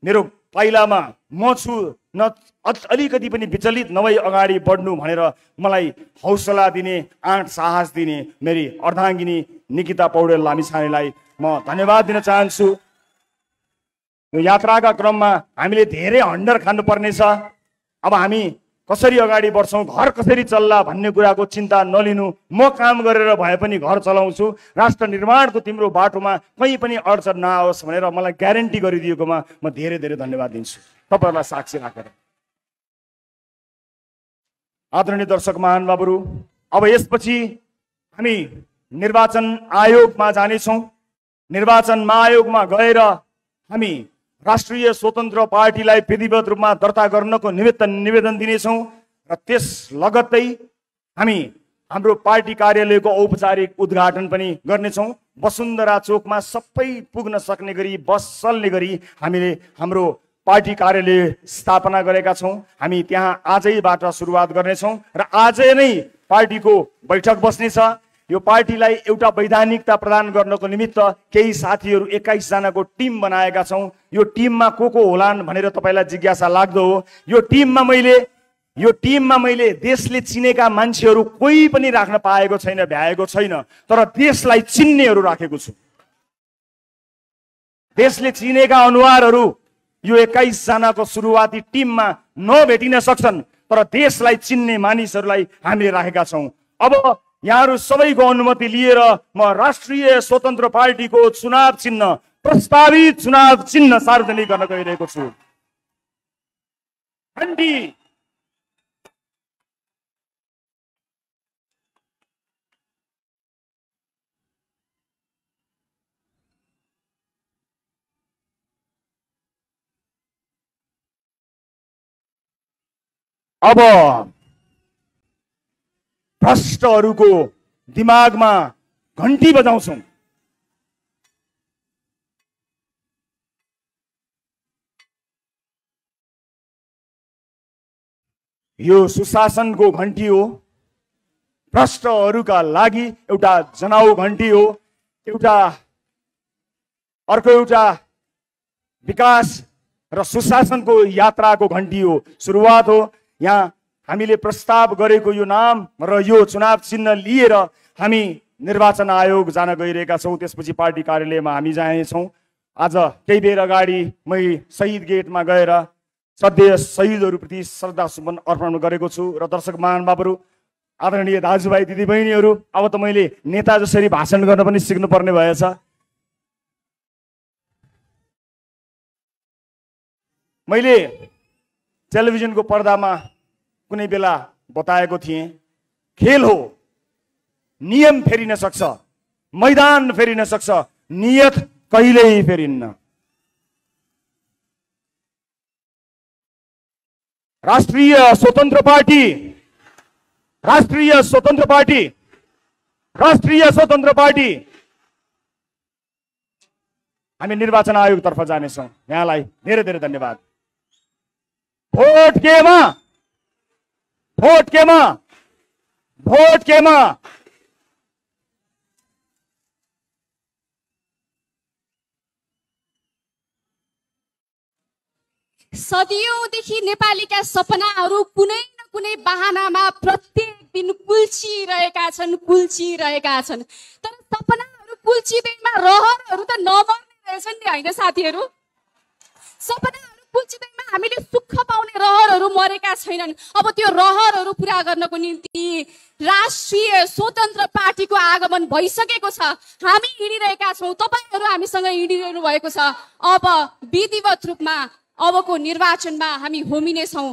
मेरो पाइलामा म छु, न अलिकति पनि विचलित नभई अगाडि बढ्नु भनेर मलाई हौसला दिने, आँट साहस दिने मेरी अर्धाङ्गिनी निकिता पौडेल लामिछानेलाई म धन्यवाद दिन चाहन्छु। यो यात्राका क्रममा हामीले धेरै हन्डर खानुपर्नेछ। अब हामी कसरी अगाडि बढ्छौँ, घर कसरी चल्ला भन्ने कुराको चिन्ता नलिनु। म काम गरेर भए पनि घर चलाउँछु। राष्ट्र निर्माणको तिम्रो बाटोमा कहीँ पनि अडचन नआओस् भनेर मलाई ग्यारेन्टी गरिदिएकोमा म धेरै धेरै धन्यवाद दिन्छु तपाईँहरूलाई साक्षी राखेर। आदरणीय दर्शक महानुभावहरू, अब यसपछि हामी निर्वाचन आयोगमा जानेछौँ। निर्वाचन आयोगमा गएर हामी राष्ट्रिय स्वतन्त्र पार्टीलाई विधिवत रूपमा दर्ता गर्नको निमित्त निवेदन दिनेछौँ र त्यस लगत्तै हामी हाम्रो पार्टी कार्यालयको औपचारिक उद्घाटन पनि गर्नेछौँ। वसुन्धरा चोकमा सबै पुग्न सक्ने गरी, बस चल्ने गरी हामीले हाम्रो पार्टी कार्यालय स्थापना गरेका छौँ। हामी त्यहाँ आजैबाट सुरुवात गर्नेछौँ र आजै नै पार्टीको बैठक बस्नेछ। यो पार्टीलाई एउटा वैधानिकता प्रदान गर्नको निमित्त केही साथीहरू 21 जनाको टिम बनाएका छौँ। यो टिममा को होलान् भनेर तपाईँलाई जिज्ञासा लाग्दो हो। यो टिममा मैले देशले चिनेका मान्छेहरू कोही पनि राख्न पाएको छैन, भ्याएको छैन, तर देशलाई चिन्नेहरू राखेको छु। देशले चिनेका अनुहारहरू यो 21 जनाको सुरुवाती टिममा नभेटिन सक्छन्, तर देशलाई चिन्ने मानिसहरूलाई हामीले राखेका छौँ। अब यहाँहरू सबैको अनुमति लिएर म राष्ट्रिय स्वतन्त्र पार्टीको चुनाव चिन्ह, प्रस्तावित चुनाव चिन्ह सार्वजनिक गर्न गइरहेको छु। घण्टी अब भ्रष्टहरूको दिमागमा घण्टी बजाउँछौँ। यो सुशासनको घण्टी हो। भ्रष्टहरूका लागि एउटा जनाउ घण्टी हो। अर्को एउटा विकास र सुशासनको यात्राको घण्टी हो, सुरुवात हो। यहाँ हामीले प्रस्ताव गरेको यो नाम र यो चुनाव चिन्ह लिएर हामी निर्वाचन आयोग जान गइरहेका छौँ। त्यसपछि पार्टी कार्यालयमा हामी जानेछौँ। आज केही बेर अगाडि मै शहीद गेटमा गएर सधैँ शहीदहरूप्रति श्रद्धा सुमन अर्पण गरेको छु। र दर्शक महानुभावहरू, आदरणीय दाजुभाइ दिदीबहिनीहरू, अब त मैले नेता जसरी भाषण गर्न पनि सिक्नुपर्ने भएछ। मैले टेलिभिजनको पर्दामा कुनै बेला बताएको थिएँ, खेल हो, नियम फेरिन सक्छ, मैदान फेरिन सक्छ, नियत कहिल्यै फेरिन्न। राष्ट्रिय स्वतन्त्र पार्टी हामी निर्वाचन आयोगतर्फ जानेछौँ। यहाँलाई धेरै धेरै धन्यवाद। भोट केमा भोट केमा भोट केमा सदियौंदेखि नेपालीका सपनाहरू कुनै न कुनै बहानामा प्रत्येक दिन कुल्चिरहेका छन् तर सपनाहरू कुल्चिँदैमा रहरहरू त नमर्ने रहेछन् नि होइन साथीहरू। सपनाहरू कुल्चिँदैमा हामीले सुख पाउने रहरहरू मरेका छैनन्। अब त्यो रहरहरू पुरा गर्नको निम्ति राष्ट्रिय स्वतन्त्र पार्टीको आगमन भइसकेको छ। हामी हिँडिरहेका छौँ, तपाईहरू हामीसँग हिँडिरहनु भएको छ। अब विधिवत रूपमा अबको निर्वाचनमा हामी होमिनेछौँ।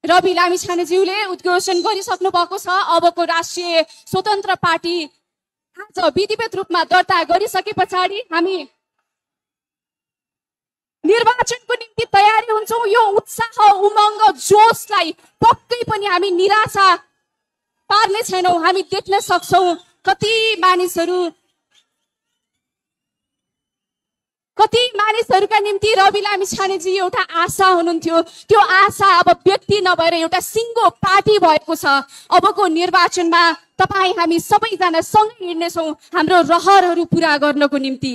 रवि लामिछानेज्यूले उद्घोषण गरिसक्नु भएको छ। अबको राष्ट्रिय स्वतन्त्र पार्टी आज विधिवत रूपमा दर्ता गरिसके पछाडि हामी निर्वाचनको निम्ति तयारी हुन्छौँ। यो उत्साह, उमङ्ग, जोशलाई पक्कै पनि हामी निराशा पार्ने छैनौँ। हामी देख्न सक्छौँ कति मानिसहरूका निम्ति रवि लामिछानेजी एउटा आशा हुनुहुन्थ्यो। त्यो आशा अब व्यक्ति नभएर एउटा सिङ्गो पार्टी भएको छ। अबको निर्वाचनमा तपाईँ हामी सबैजना सँगै हिँड्नेछौँ हाम्रो रहरहरू पुरा गर्नको निम्ति।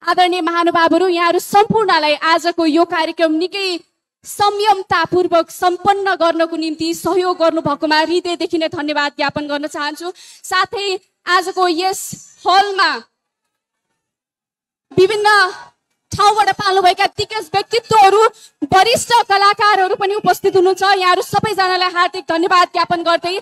आदरणीय महानुभावहरू, यहाँहरू सम्पूर्णलाई आजको यो कार्यक्रम निकै संयमतापूर्वक सम्पन्न गर्नको निम्ति सहयोग गर्नुभएकोमा हृदयदेखि नै धन्यवाद ज्ञापन गर्न चाहन्छु। साथै आजको यस हलमा विभिन्न ठाउँबाट पाल्नुभएका दिग्गज व्यक्तित्वहरू, वरिष्ठ कलाकारहरू पनि उपस्थित हुनुहुन्छ। यहाँहरू सबैजनालाई हार्दिक धन्यवाद ज्ञापन गर्दै